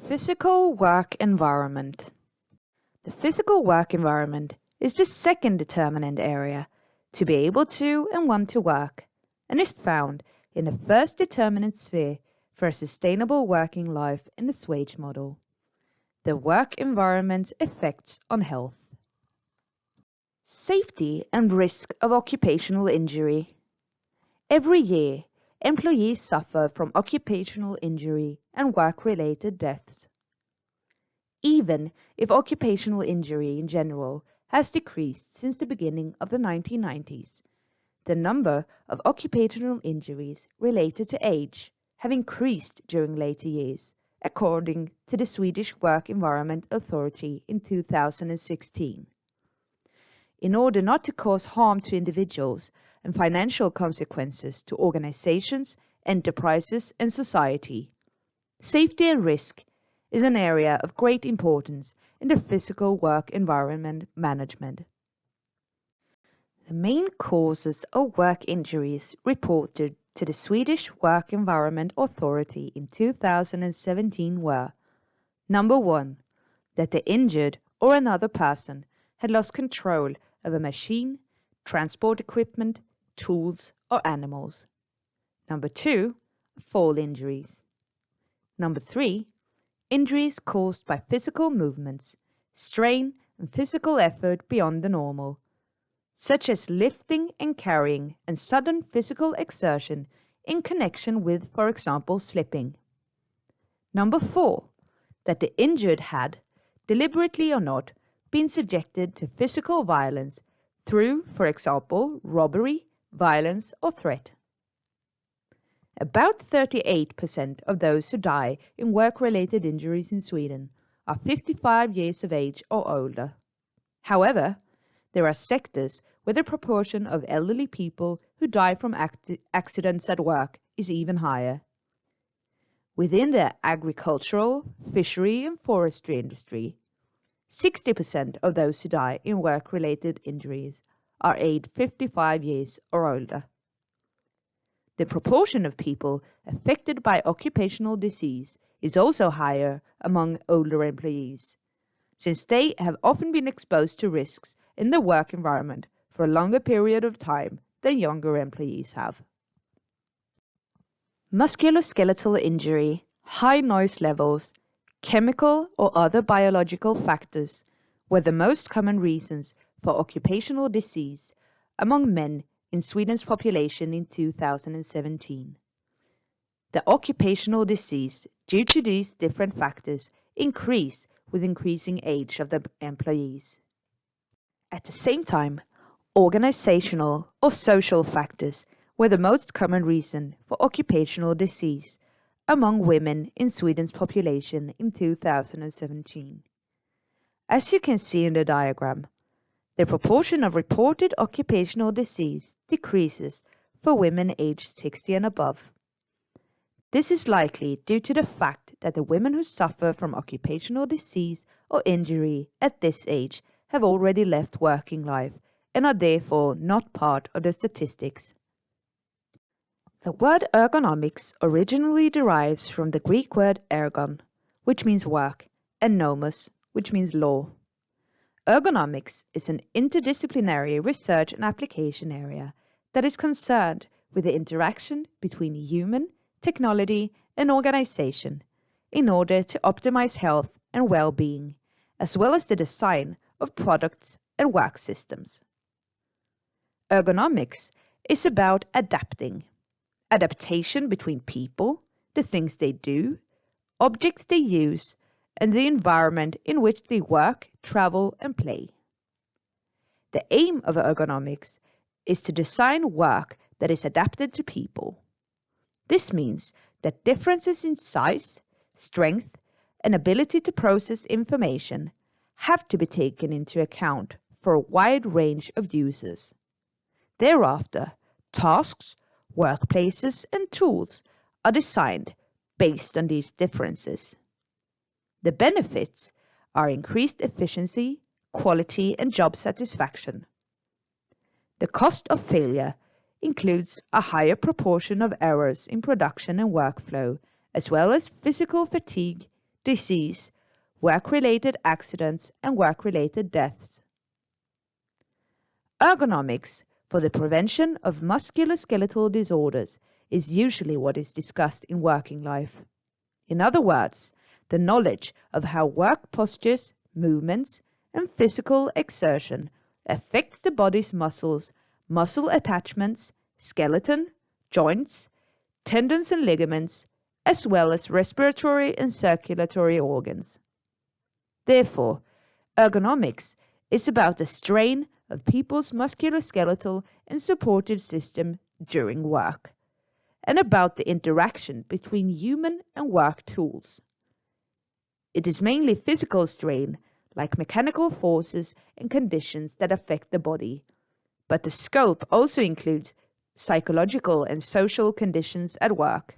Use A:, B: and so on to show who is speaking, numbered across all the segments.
A: Physical work environment. The physical work environment is the second determinant area to be able to and want to work, and is found in the first determinant sphere for a sustainable working life in the Swage model. The work environment's effects on health. Safety and risk of occupational injury. Every year, employees suffer from occupational injury and work-related deaths. Even if occupational injury in general has decreased since the beginning of the 1990s, the number of occupational injuries related to age have increased during later years, according to the Swedish Work Environment Authority in 2016. In order not to cause harm to individuals and financial consequences to organizations, enterprises, and society, safety and risk is an area of great importance in the physical work environment management. The main causes of work injuries reported to the Swedish Work Environment Authority in 2017 were: number 1, that the injured or another person had lost control of a machine, transport equipment, tools, or animals. Number 2, fall injuries. Number 3, injuries caused by physical movements, strain, and physical effort beyond the normal, such as lifting and carrying and sudden physical exertion in connection with, for example, slipping. Number 4, that the injured had, deliberately or not, been subjected to physical violence through, for example, robbery, violence, or threat. About 38% of those who die in work-related injuries in Sweden are 55 years of age or older. However, there are sectors where the proportion of elderly people who die from accidents at work is even higher. Within the agricultural, fishery, and forestry industry, 60% of those who die in work-related injuries are aged 55 years or older. The proportion of people affected by occupational disease is also higher among older employees, since they have often been exposed to risks in the work environment for a longer period of time than younger employees have. Musculoskeletal injury, high noise levels, chemical or other biological factors were the most common reasons for occupational disease among men in Sweden's population in 2017. The occupational disease due to these different factors increased with increasing age of the employees. At the same time, organizational or social factors were the most common reason for occupational disease among women in Sweden's population in 2017. As you can see in the diagram, the proportion of reported occupational disease decreases for women aged 60 and above. This is likely due to the fact that the women who suffer from occupational disease or injury at this age have already left working life and are therefore not part of the statistics. The word ergonomics originally derives from the Greek word ergon, which means work, and nomos, which means law. Ergonomics is an interdisciplinary research and application area that is concerned with the interaction between human, technology, and organization in order to optimize health and well-being, as well as the design of products and work systems. Ergonomics is about adaptation between people, the things they do, objects they use, and the environment in which they work, travel, and play. The aim of ergonomics is to design work that is adapted to people. This means that differences in size, strength, and ability to process information have to be taken into account for a wide range of users. Thereafter, tasks, workplaces, and tools are designed based on these differences. The benefits are increased efficiency, quality, and job satisfaction. The cost of failure includes a higher proportion of errors in production and workflow, as well as physical fatigue, disease, work-related accidents, and work-related deaths. Ergonomics for the prevention of musculoskeletal disorders is usually what is discussed in working life. In other words, the knowledge of how work postures, movements, and physical exertion affects the body's muscles, muscle attachments, skeleton, joints, tendons and ligaments, as well as respiratory and circulatory organs. Therefore, ergonomics is about the strain of people's musculoskeletal and supportive system during work, and about the interaction between human and work tools. It is mainly physical strain, like mechanical forces and conditions that affect the body, but the scope also includes psychological and social conditions at work.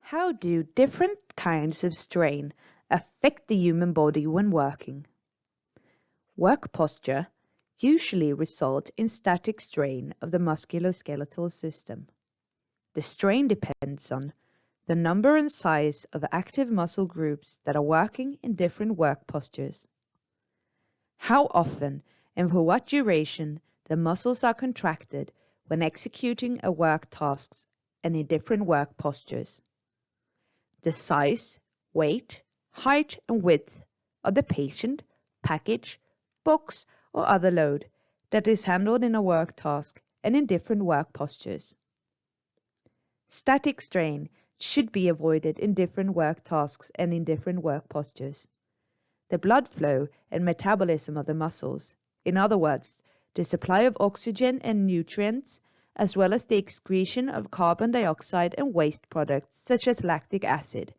A: How do different kinds of strain affect the human body when working? Work posture usually results in static strain of the musculoskeletal system. The strain depends on the number and size of active muscle groups that are working in different work postures, how often and for what duration the muscles are contracted when executing a work task and in different work postures, the size, weight, height, and width of the patient, package, box, or other load that is handled in a work task and in different work postures. Static strain should be avoided in different work tasks and in different work postures. The blood flow and metabolism of the muscles, in other words, the supply of oxygen and nutrients, as well as the excretion of carbon dioxide and waste products such as lactic acid,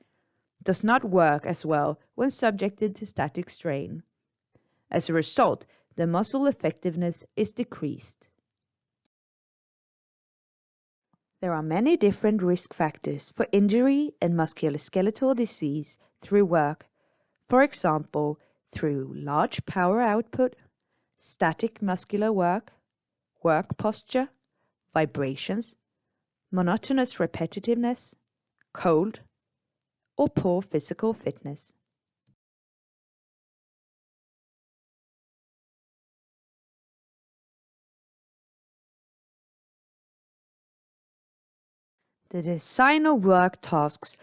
A: does not work as well when subjected to static strain. As a result, the muscle effectiveness is decreased. There are many different risk factors for injury and musculoskeletal disease through work, for example, through large power output, static muscular work, work posture, vibrations, monotonous repetitiveness, cold, or poor physical fitness. The design of work tasks,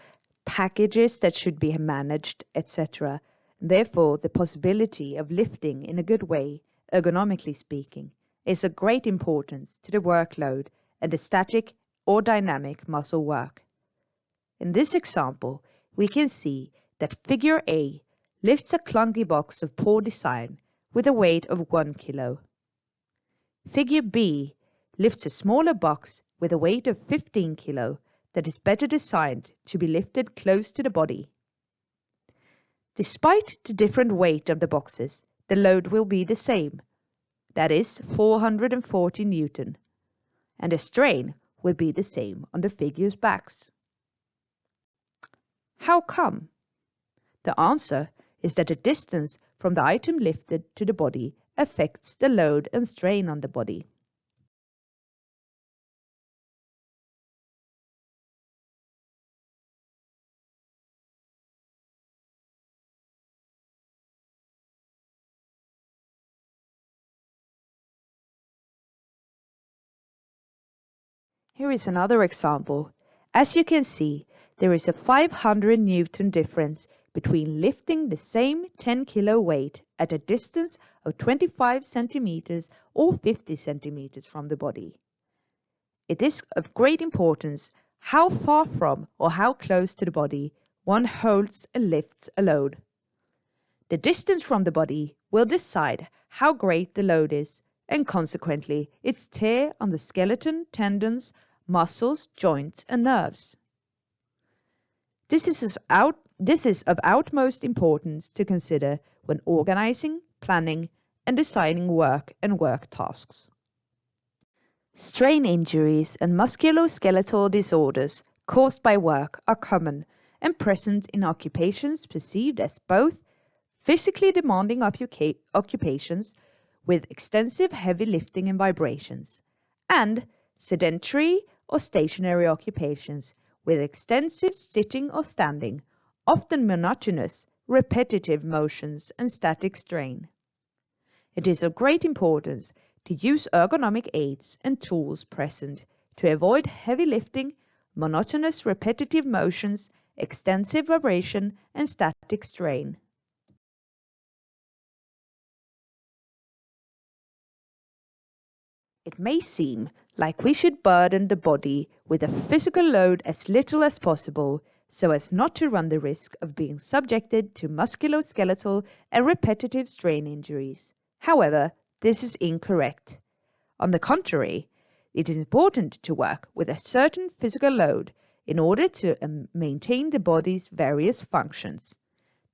A: packages that should be managed, etc. Therefore, the possibility of lifting in a good way, ergonomically speaking, is of great importance to the workload and the static or dynamic muscle work. In this example, we can see that figure A lifts a clunky box of poor design with a weight of 1 kilo. Figure B lifts a smaller box with a weight of 15 kilo that is better designed to be lifted close to the body. Despite the different weight of the boxes, the load will be the same, that is 440 Newton, and the strain will be the same on the figures' backs. How come? The answer is that the distance from the item lifted to the body affects the load and strain on the body. Here is another example. As you can see, there is a 500 Newton difference between lifting the same 10 kilo weight at a distance of 25 centimeters or 50 centimeters from the body. It is of great importance how far from or how close to the body one holds and lifts a load. The distance from the body will decide how great the load is, and consequently its tear on the skeleton, tendons, muscles, joints, and nerves. This is of utmost importance to consider when organizing, planning, and designing work and work tasks. Strain injuries and musculoskeletal disorders caused by work are common and present in occupations perceived as both physically demanding occupations with extensive heavy lifting and vibrations, and sedentary or stationary occupations with extensive sitting or standing, often monotonous, repetitive motions and static strain. It is of great importance to use ergonomic aids and tools present to avoid heavy lifting, monotonous repetitive motions, extensive vibration, and static strain. It may seem like we should burden the body with a physical load as little as possible so as not to run the risk of being subjected to musculoskeletal and repetitive strain injuries. However, this is incorrect. On the contrary, it is important to work with a certain physical load in order to maintain the body's various functions.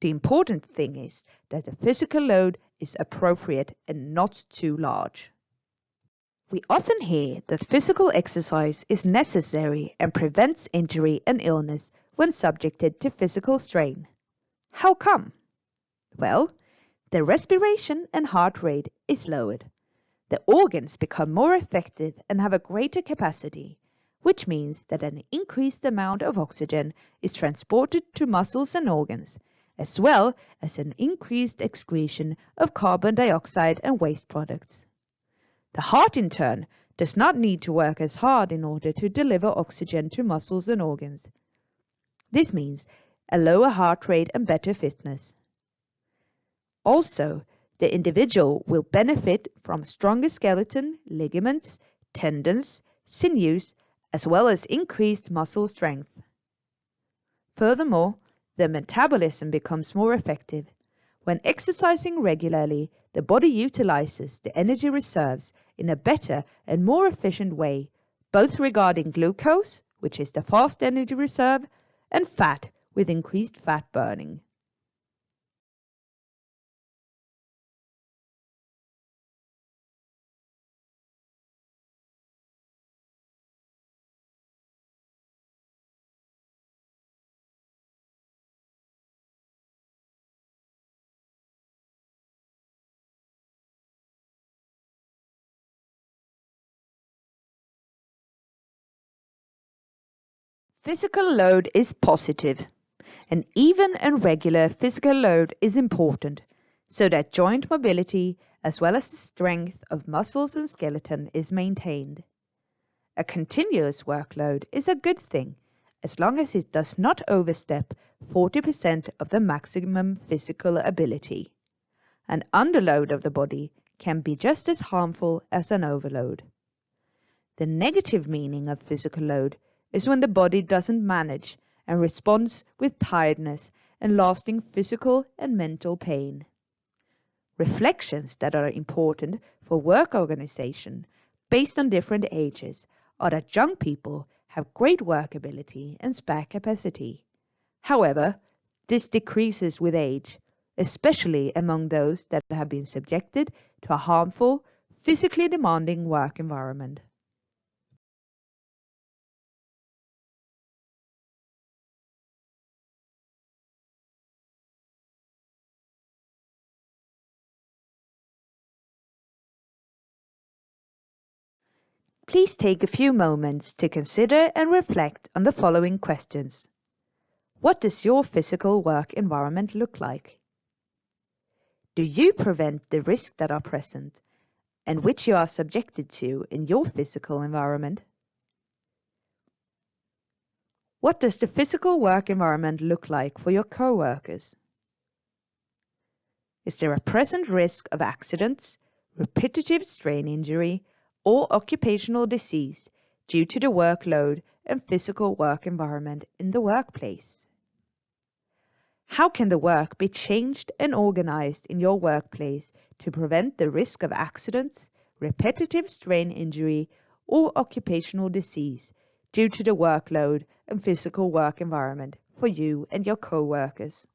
A: The important thing is that the physical load is appropriate and not too large. We often hear that physical exercise is necessary and prevents injury and illness when subjected to physical strain. How come? Well, the respiration and heart rate is lowered. The organs become more effective and have a greater capacity, which means that an increased amount of oxygen is transported to muscles and organs, as well as an increased excretion of carbon dioxide and waste products. The heart, in turn, does not need to work as hard in order to deliver oxygen to muscles and organs. This means a lower heart rate and better fitness. Also, the individual will benefit from stronger skeleton, ligaments, tendons, sinews, as well as increased muscle strength. Furthermore, the metabolism becomes more effective. When exercising regularly, the body utilizes the energy reserves in a better and more efficient way, both regarding glucose, which is the fast energy reserve, and fat, with increased fat burning. Physical load is positive. An even and regular physical load is important so that joint mobility as well as the strength of muscles and skeleton is maintained. A continuous workload is a good thing as long as it does not overstep 40% of the maximum physical ability. An underload of the body can be just as harmful as an overload. The negative meaning of physical load is when the body doesn't manage and responds with tiredness and lasting physical and mental pain. Reflections that are important for work organization based on different ages are that young people have great work ability and spare capacity. However, this decreases with age, especially among those that have been subjected to a harmful, physically demanding work environment. Please take a few moments to consider and reflect on the following questions. What does your physical work environment look like? Do you prevent the risks that are present and which you are subjected to in your physical environment? What does the physical work environment look like for your co-workers? Is there a present risk of accidents, repetitive strain injury, or occupational disease due to the workload and physical work environment in the workplace? How can the work be changed and organized in your workplace to prevent the risk of accidents, repetitive strain injury, or occupational disease due to the workload and physical work environment for you and your co-workers?